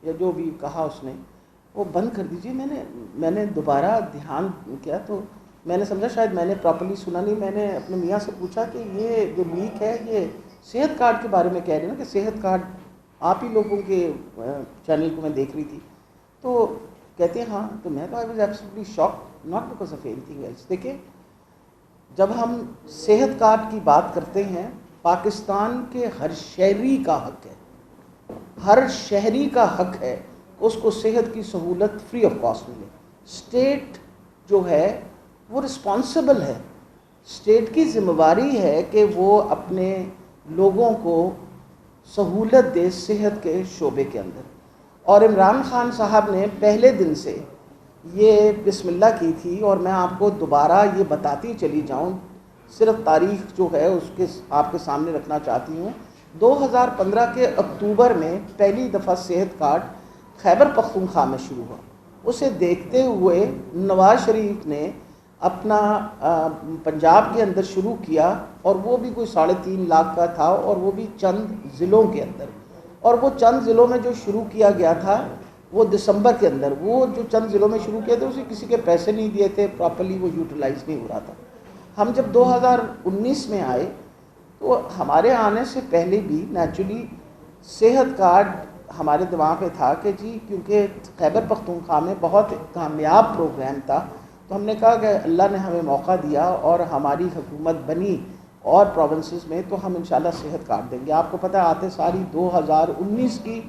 یا جو بھی کہا اس نے وہ بند کر دیجیے. میں نے دوبارہ دھیان کیا تو میں نے سمجھا شاید میں نے پراپرلی سنا نہیں. میں نے اپنے میاں سے پوچھا کہ یہ جو لیک ہے یہ صحت کارڈ کے بارے میں کہہ رہے ہیں نا, کہ صحت کارڈ آپ ہی لوگوں کے چینل کو میں دیکھ رہی تھی. تو کہتے ہیں ہاں. تو میں تو I was absolutely shock, not because of anything else. دیکھیں, جب ہم صحت کارڈ کی بات کرتے ہیں, پاکستان کے ہر شہری کا حق ہے, ہر شہری کا حق ہے اس کو صحت کی سہولت فری آف کاسٹ ملے. اسٹیٹ جو ہے وہ رسپانسبل ہے, اسٹیٹ کی ذمہ داری ہے کہ وہ اپنے لوگوں کو سہولت دے صحت کے شعبے کے اندر. اور عمران خان صاحب نے پہلے دن سے یہ بسم اللہ کی تھی, اور میں آپ کو دوبارہ یہ بتاتی چلی جاؤں, صرف تاریخ جو ہے اس کے آپ کے سامنے رکھنا چاہتی ہوں. 2015 کے اکتوبر میں پہلی دفعہ صحت کارڈ خیبر پختونخوا میں شروع ہوا. اسے دیکھتے ہوئے نواز شریف نے اپنا پنجاب کے اندر شروع کیا, اور وہ بھی کوئی 3.5 لاکھ کا تھا, اور وہ بھی چند ضلعوں کے اندر. اور وہ چند ضلعوں میں جو شروع کیا گیا تھا وہ دسمبر کے اندر, وہ جو چند ضلعوں میں شروع کیا تھا اسے کسی کے پیسے نہیں دیے تھے, پراپرلی وہ یوٹیلائز نہیں ہو رہا تھا. ہم جب 2019 میں آئے تو ہمارے آنے سے پہلے بھی نیچرلی صحت کارڈ ہمارے دماغ پہ تھا کہ جی کیونکہ خیبر پختونخوا میں بہت کامیاب پروگرام تھا, تو ہم نے کہا کہ اللہ نے ہمیں موقع دیا اور ہماری حکومت بنی اور پروونسز میں, تو ہم انشاءاللہ صحت کارڈ دیں گے. آپ کو پتہ ہے آتے ساری 2019 کی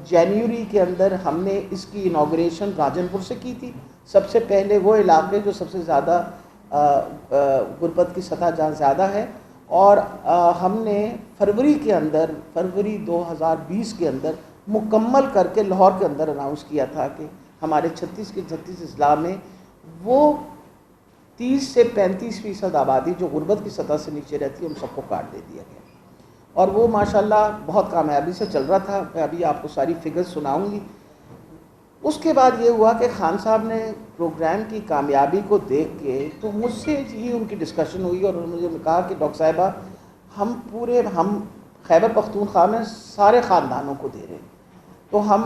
جنوری کے اندر ہم نے اس کی انوگریشن راجن پور سے کی تھی. سب سے پہلے وہ علاقے جو سب سے زیادہ غربت کی سطح جہاں زیادہ ہے, اور ہم نے فروری کے اندر, فروری 2020 کے اندر مکمل کر کے لاہور کے اندر اناؤنس کیا تھا کہ ہمارے 36 کے 36 اضلاع میں وہ 30 سے 35% آبادی جو غربت کی سطح سے نیچے رہتی ہے ان سب کو کارڈ دے دیا گیا. اور وہ ماشاءاللہ بہت کامیابی سے چل رہا تھا. میں ابھی آپ کو ساری فگرز سناؤں گی. اس کے بعد یہ ہوا کہ خان صاحب نے پروگرام کی کامیابی کو دیکھ کے تو مجھ سے ہی ان کی ڈسکشن ہوئی, اور انہوں نے مجھے کہا کہ ڈاکٹر صاحبہ ہم خیبر پختونخوا میں سارے خاندانوں کو دے رہے ہیں, تو ہم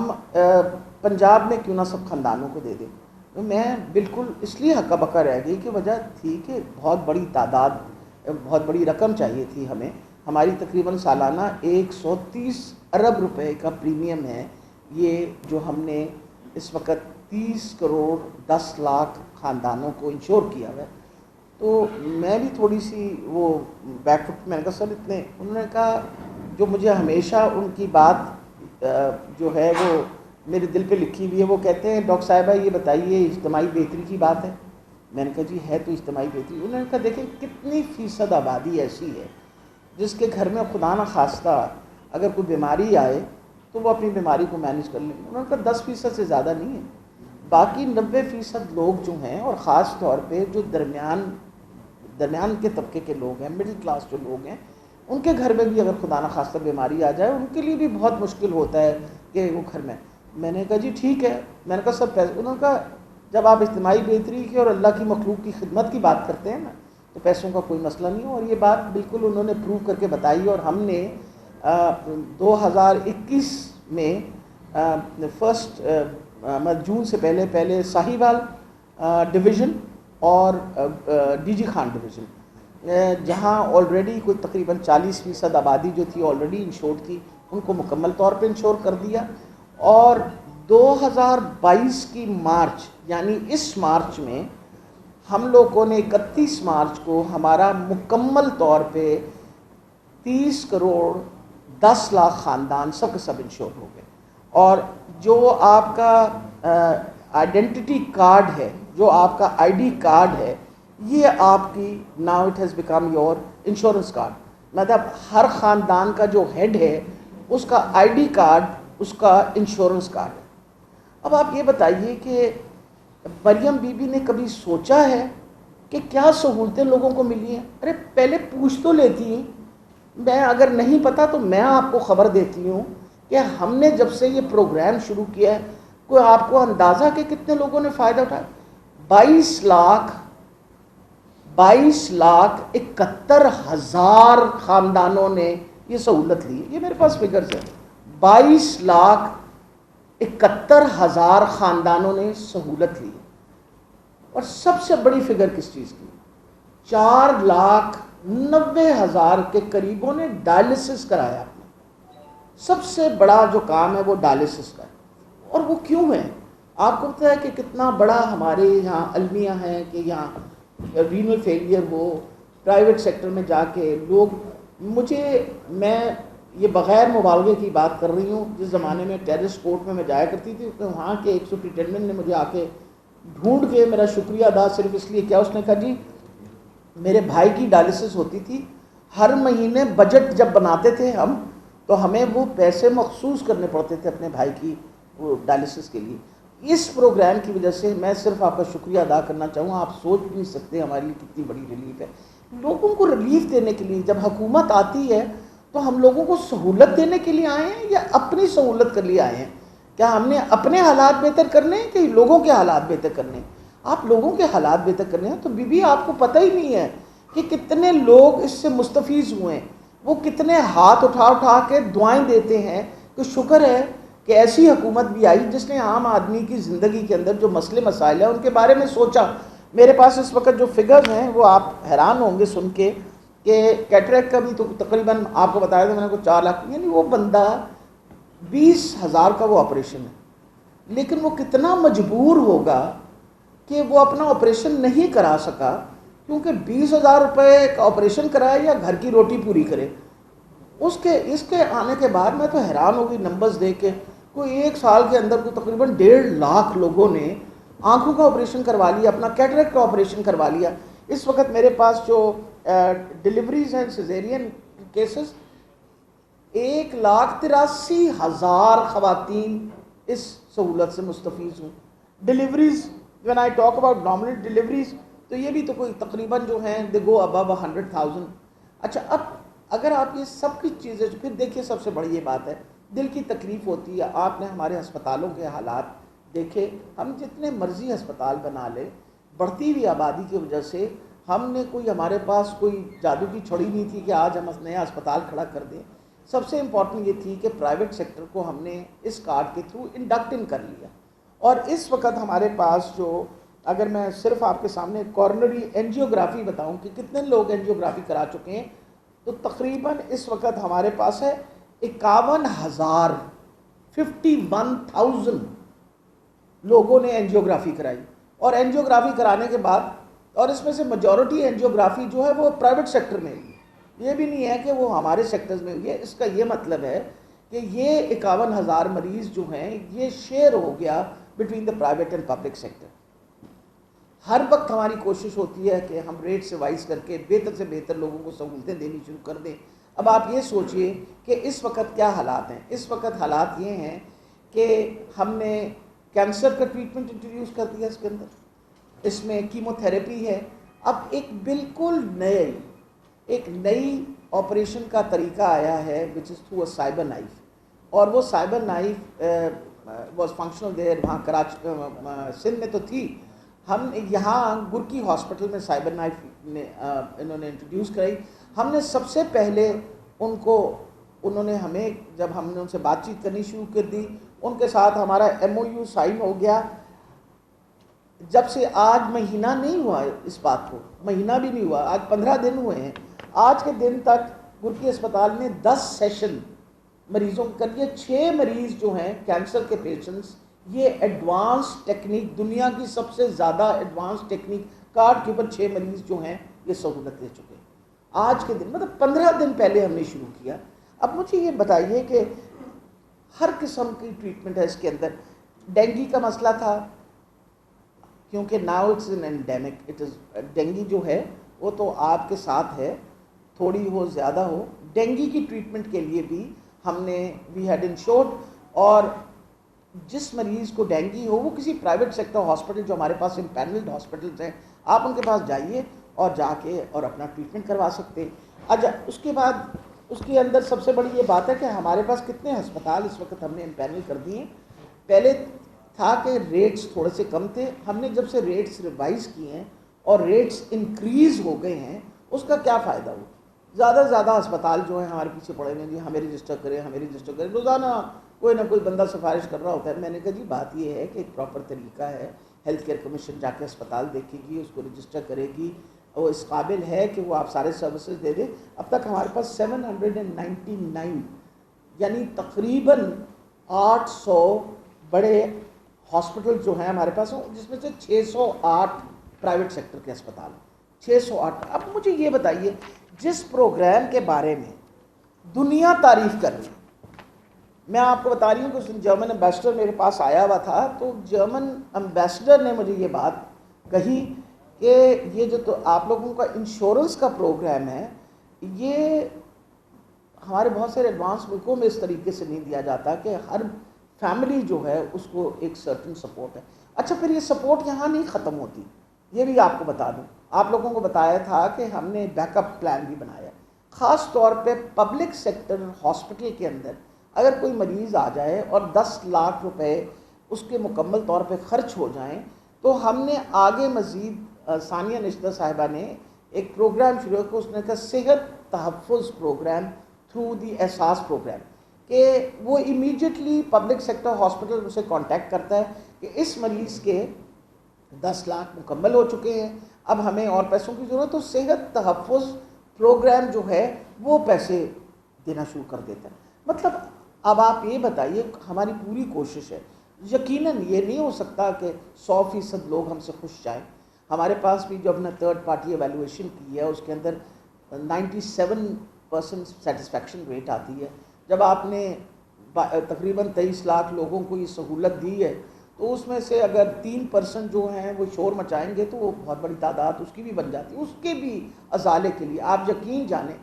پنجاب میں کیوں نہ سب خاندانوں کو دے دیں. تو میں بالکل اس لیے ہکا بکا رہ گئی کہ وجہ تھی کہ بہت بڑی تعداد, بہت بڑی رقم چاہیے تھی ہمیں. ہماری تقریباً سالانہ 130 ارب روپے کا پریمیم ہے یہ جو ہم نے اس وقت 30 کروڑ 10 لاکھ خاندانوں کو انشور کیا ہوا ہے. تو میں بھی تھوڑی سی وہ بیک فٹ, میں نے کہا سر اتنے, انہوں نے کہا جو مجھے ہمیشہ ان کی بات جو ہے وہ میرے دل پہ لکھی ہوئی ہے, وہ کہتے ہیں ڈاکٹر صاحبہ یہ بتائیے اجتماعی بہتری کی بات ہے. میں نے کہا جی ہے تو اجتماعی بہتری. انہوں نے کہا دیکھیں کتنی فیصد آبادی ایسی ہے جس کے گھر میں خدا نہ خواستہ اگر کوئی بیماری آئے تو وہ اپنی بیماری کو مینیج کر لیں. انہوں نے کہا 10% سے زیادہ نہیں ہے. باقی 90% لوگ جو ہیں, اور خاص طور پہ جو درمیان کے طبقے کے لوگ ہیں, مڈل کلاس جو لوگ ہیں, ان کے گھر میں بھی اگر خدا نہ خواستہ بیماری آ جائے ان کے لیے بھی بہت مشکل ہوتا ہے کہ وہ گھر میں. میں نے کہا جی ٹھیک ہے. میں نے کہا سب پیسے, انہوں نے کہا جب آپ اجتماعی بہتری کی اور اللہ کی مخلوق کی خدمت کی بات کرتے ہیں نا تو پیسوں کا کوئی مسئلہ نہیں ہے. اور یہ بات بالکل انہوں نے پروو کر کے بتائی. اور ہم نے 2021 میں فرسٹ جون سے پہلے ساہیوال ڈویژن اور ڈی جی خان ڈویژن جہاں آلریڈی کوئی تقریباً 40% آبادی جو تھی آلریڈی انشورڈ تھی, ان کو مکمل طور پہ انشور کر دیا. اور 2022 کی مارچ یعنی اس مارچ میں ہم لوگوں نے 31 مارچ کو ہمارا مکمل طور پہ 30 کروڑ 10 لاکھ خاندان سب کے سب انشور ہو گئے. اور جو آپ کا آئیڈینٹی کارڈ ہے, جو آپ کا آئی ڈی کارڈ ہے, یہ آپ کی now it has become your insurance card. مطلب ہر خاندان کا جو ہیڈ ہے اس کا آئی ڈی کارڈ اس کا انشورنس کارڈ ہے. اب آپ یہ بتائیے کہ مریم بی بی نے کبھی سوچا ہے کہ کیا سہولتیں لوگوں کو ملی ہیں؟ ارے پہلے پوچھ تو لیتی ہیں. میں اگر نہیں پتا تو میں آپ کو خبر دیتی ہوں کہ ہم نے جب سے یہ پروگرام شروع کیا ہے کوئی آپ کو اندازہ کہ کتنے لوگوں نے فائدہ اٹھایا. 22,71,000 خاندانوں نے یہ سہولت لی. یہ میرے پاس فگرز ہے. 22 71,000 خاندانوں نے سہولت لی. اور سب سے بڑی فگر کس چیز کی؟ 4,90,000 کے قریبوں نے ڈائلسس کرایا. سب سے بڑا جو کام ہے وہ ڈائلسس کا ہے. اور وہ کیوں ہے؟ آپ کو پتہ ہے کہ کتنا بڑا ہمارے یہاں المیہ ہیں کہ یہاں رینل فیلئر ہو پرائیویٹ سیکٹر میں جا کے لوگ. میں یہ بغیر مبالغے کی بات کر رہی ہوں، جس زمانے میں ٹیرس کورٹ میں جایا کرتی تھی، وہاں کے ایک سپرنٹینڈنٹ نے مجھے آ کے ڈھونڈ کے میرا شکریہ ادا صرف اس لیے کیا، اس نے کہا جی میرے بھائی کی ڈائلسس ہوتی تھی، ہر مہینے بجٹ جب بناتے تھے ہم تو ہمیں وہ پیسے مخصوص کرنے پڑتے تھے اپنے بھائی کی وہ ڈائلسس کے لیے. اس پروگرام کی وجہ سے میں صرف آپ کا شکریہ ادا کرنا چاہوں گا. آپ سوچ بھی نہیں سکتے ہمارے لیے کتنی بڑی ریلیف ہے. لوگوں کو ریلیف دینے کے لیے جب حکومت آتی ہے تو ہم لوگوں کو سہولت دینے کے لیے آئے ہیں یا اپنی سہولت کے لیے آئے ہیں؟ کیا ہم نے اپنے حالات بہتر کرنے ہیں کہ لوگوں کے حالات بہتر کرنے ہیں؟ آپ لوگوں کے حالات بہتر کرنے ہیں تو بی آپ کو پتہ ہی نہیں ہے کہ کتنے لوگ اس سے مستفیض ہوئے ہیں. وہ کتنے ہاتھ اٹھا کے دعائیں دیتے ہیں کہ شکر ہے کہ ایسی حکومت بھی آئی جس نے عام آدمی کی زندگی کے اندر جو مسئلے مسائل ہیں ان کے بارے میں سوچا. میرے پاس اس وقت جو فگرز ہیں وہ آپ حیران ہوں گے سن کے کہ کیٹریکٹ کا بھی تو تقریباً آپ کو بتایا تھا میں نے کو 4 لاکھ، یعنی وہ بندہ 20,000 کا وہ آپریشن ہے، لیکن وہ کتنا مجبور ہوگا کہ وہ اپنا آپریشن نہیں کرا سکا کیونکہ 20,000 روپے کا آپریشن کرائے یا گھر کی روٹی پوری کرے. اس کے آنے کے بعد میں تو حیران ہو گئی نمبرز دیکھ کے. کوئی 1 سال کے اندر کو تقریباً 1.5 لاکھ لوگوں نے آنکھوں کا آپریشن کروا لیا، اپنا کیٹریکٹ کا آپریشن کروا لیا. اس وقت میرے پاس جو ڈیلیوریز ہیں سیزیرین کیسز 1,83,000 خواتین اس سہولت سے مستفیض ہوں. Deliveries when I talk about nominal deliveries تو یہ بھی تو کوئی تقریباً جو ہیں they go above 100,000. اچھا اب اگر آپ یہ سب کچھ چیزیں پھر دیکھیے، سب سے بڑی یہ بات ہے دل کی تکلیف ہوتی ہے. آپ نے ہمارے ہسپتالوں کے حالات دیکھے، ہم جتنے مرضی ہسپتال بنا لیں بڑھتی ہوئی آبادی کی وجہ سے ہم نے ہمارے پاس کوئی جادو کی چھڑی نہیں تھی کہ آج ہم نیا ہسپتال کھڑا کر دیں. سب سے امپورٹنٹ یہ تھی کہ پرائیویٹ سیکٹر کو ہم نے اس کارڈ کے تھرو انڈکٹ ان کر لیا. اور اس وقت ہمارے پاس جو اگر میں صرف آپ کے سامنے کارنری اینجیوگرافی بتاؤں کہ کتنے لوگ اینجیوگرافی کرا چکے ہیں تو تقریباً اس وقت ہمارے پاس ہے 51,000 لوگوں نے اینجیوگرافی کرائی. اور اینجیوگرافی کرانے کے بعد اور اس میں سے میجورٹی اینجیوگرافی جو ہے وہ پرائیویٹ سیکٹر میں ہوئی. یہ بھی نہیں ہے کہ وہ ہمارے سیکٹرز میں ہوئی ہے. اس کا یہ مطلب ہے کہ یہ 51,000 مریض جو ہیں یہ شیئر ہو گیا between the private and public sector. ہر وقت ہماری کوشش ہوتی ہے کہ ہم ریٹ سے وائز کر کے بہتر سے بہتر لوگوں کو سہولتیں دینی شروع کر دیں. اب آپ یہ سوچئے کہ اس وقت کیا حالات ہیں. اس وقت حالات یہ ہیں کہ ہم نے کینسر کا ٹریٹمنٹ انٹروڈیوس کر دیا. اس کے اندر اس میں کیمو تھراپی ہے. اب ایک بالکل نئی آپریشن کا طریقہ آیا ہے which is through a cyber knife. اور وہ cyber knife was functional there وہاں کراچی سندھ میں تو تھی. ہم یہاں گرکی ہاسپٹل میں سائبر نائف نے انہوں نے انٹروڈیوس کرائی. ہم نے سب سے پہلے انہوں نے ہمیں جب ہم نے ان سے بات چیت کرنی شروع کر دی ان کے ساتھ ہمارا MOU سائن ہو گیا. جب سے آج مہینہ نہیں ہوا اس بات کو، مہینہ بھی نہیں ہوا، آج 15 دن ہوئے ہیں. آج کے دن تک گرکی اسپتال نے 10 سیشن مریضوں کو کر لیے. 6 مریض جو ہیں کینسر کے پیشنٹس یہ ایڈوانس ٹیکنیک، دنیا کی سب سے زیادہ ایڈوانس ٹیکنیک کارڈ کے اوپر 6 مریض جو ہیں یہ سہولت لے چکے ہیں. آج کے دن مطلب 15 دن پہلے ہم نے شروع کیا. اب مجھے یہ بتائیے کہ ہر قسم کی ٹریٹمنٹ ہے اس کے اندر. ڈینگی کا مسئلہ تھا کیونکہ ناؤ اٹس این اینڈیمک. ڈینگی جو ہے وہ تو آپ کے ساتھ ہے، تھوڑی ہو زیادہ ہو. ڈینگی کی ٹریٹمنٹ کے لیے بھی ہم نے وی ہیڈ انشورڈ، اور جس مریض کو ڈینگی ہو وہ کسی پرائیویٹ سیکٹر ہاسپٹل جو ہمارے پاس امپینلڈ ہاسپٹلس ہیں آپ ان کے پاس جائیے اور جا کے اور اپنا ٹریٹمنٹ کروا سکتے ہیں. اچھا اس کے بعد اس کے اندر سب سے بڑی یہ بات ہے کہ ہمارے پاس کتنے ہسپتال اس وقت ہم نے امپینل کر دیے. پہلے تھا کہ ریٹس تھوڑے سے کم تھے. ہم نے جب سے ریٹس ریوائز کیے ہیں اور ریٹس انکریز ہو گئے ہیں اس کا کیا فائدہ ہو. زیادہ سے زیادہ ہسپتال جو ہیں ہمارے پیچھے پڑے ہوئے ہیں، جی ہمیں رجسٹر کریں ہمیں رجسٹر کریں. روزانہ کوئی نہ کوئی بندہ سفارش کر رہا ہوتا ہے. میں نے کہا جی بات یہ ہے کہ ایک پراپر طریقہ ہے, ہیلتھ کیئر کمیشن جا کے اسپتال دیکھے گی, اس کو رجسٹر کرے گی, وہ اس قابل ہے کہ وہ آپ سارے سروسز دے دے. اب تک ہمارے پاس 799 یعنی تقریباً 800 بڑے ہاسپٹل جو ہیں ہمارے پاس, جس میں سے 608 پرائیویٹ سیکٹر کے اسپتال ہیں. 608. اب مجھے یہ بتائیے, جس پروگرام کے بارے میں دنیا تعریف کر رہی ہے, میں آپ کو بتا رہی ہوں کہ اس دن جرمن امبیسڈر میرے پاس آیا ہوا تھا, تو جرمن امبیسڈر نے مجھے یہ بات کہی کہ یہ جو تو آپ لوگوں کا انشورنس کا پروگرام ہے, یہ ہمارے بہت سارے ایڈوانس ملکوں میں اس طریقے سے نہیں دیا جاتا کہ ہر فیملی جو ہے اس کو ایک سرٹن سپورٹ ہے. اچھا پھر یہ سپورٹ یہاں نہیں ختم ہوتی, یہ بھی آپ کو بتا دوں. آپ لوگوں کو بتایا تھا کہ ہم نے بیک اپ پلان بھی بنایا, خاص طور پہ پبلک سیکٹر ہاسپٹل کے اندر اگر کوئی مریض آ جائے اور 10 لاکھ روپے اس کے مکمل طور پہ خرچ ہو جائیں, تو ہم نے آگے مزید ثانیہ نشتر صاحبہ نے ایک پروگرام شروع کیا, اس نے کہا صحت تحفظ پروگرام تھرو دی احساس پروگرام, کہ وہ امیڈیٹلی پبلک سیکٹر ہاسپٹل اسے کانٹیکٹ کرتا ہے کہ اس مریض کے 10 لاکھ مکمل ہو چکے ہیں, اب ہمیں اور پیسوں کی ضرورت, تو صحت تحفظ پروگرام جو ہے وہ پیسے دینا شروع کر دیتا ہے. مطلب اب آپ یہ بتائیے, ہماری پوری کوشش ہے, یقیناً یہ نہیں ہو سکتا کہ 100% لوگ ہم سے خوش جائیں. ہمارے پاس بھی جو ہم نے تھرڈ پارٹی ایویلویشن کی ہے اس کے اندر 97% سیٹسفیکشن ریٹ آتی ہے. جب آپ نے تقریباً 23 لاکھ لوگوں کو یہ سہولت دی ہے, تو اس میں سے اگر 3% جو ہیں وہ شور مچائیں گے تو وہ بہت بڑی تعداد اس کی بھی بن جاتی ہے. اس کے بھی ازالے کے لیے آپ یقین جانیں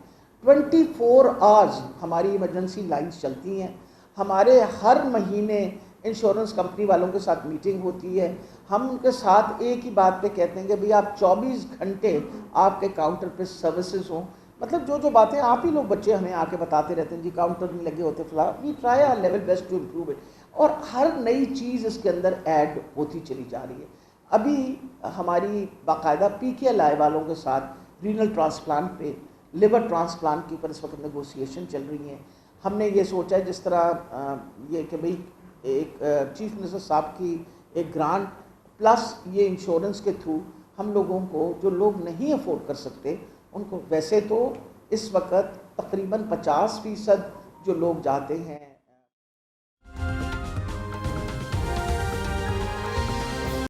24 آورز ہماری ایمرجنسی لائنز چلتی ہیں. ہمارے ہر مہینے انشورنس کمپنی والوں کے ساتھ میٹنگ ہوتی ہے, ہم ان کے ساتھ ایک ہی بات پہ کہتے ہیں کہ بھئی آپ 24 گھنٹے آپ کے کاؤنٹر پہ سروسز ہوں. مطلب جو باتیں آپ ہی لوگ بچے ہمیں آ کے بتاتے رہتے ہیں, جی کاؤنٹر نہیں لگے ہوتے فلاں, we try our level best to improve it, اور ہر نئی چیز اس کے اندر ایڈ ہوتی چلی جا رہی ہے. ابھی ہماری باقاعدہ PKLI والوں کے ساتھ رینل ٹرانسپلانٹ پہ, لیور ٹرانسپلانٹ کے اوپر اس وقت نیگوسیشن چل رہی ہیں. ہم نے یہ سوچا ہے جس طرح یہ کہ بھئی ایک چیف منسٹر صاحب کی ایک گرانٹ پلس یہ انشورنس کے تھرو ہم لوگوں کو, جو لوگ نہیں افورڈ کر سکتے ان کو, ویسے تو اس وقت تقریباً 50% جو لوگ جاتے ہیں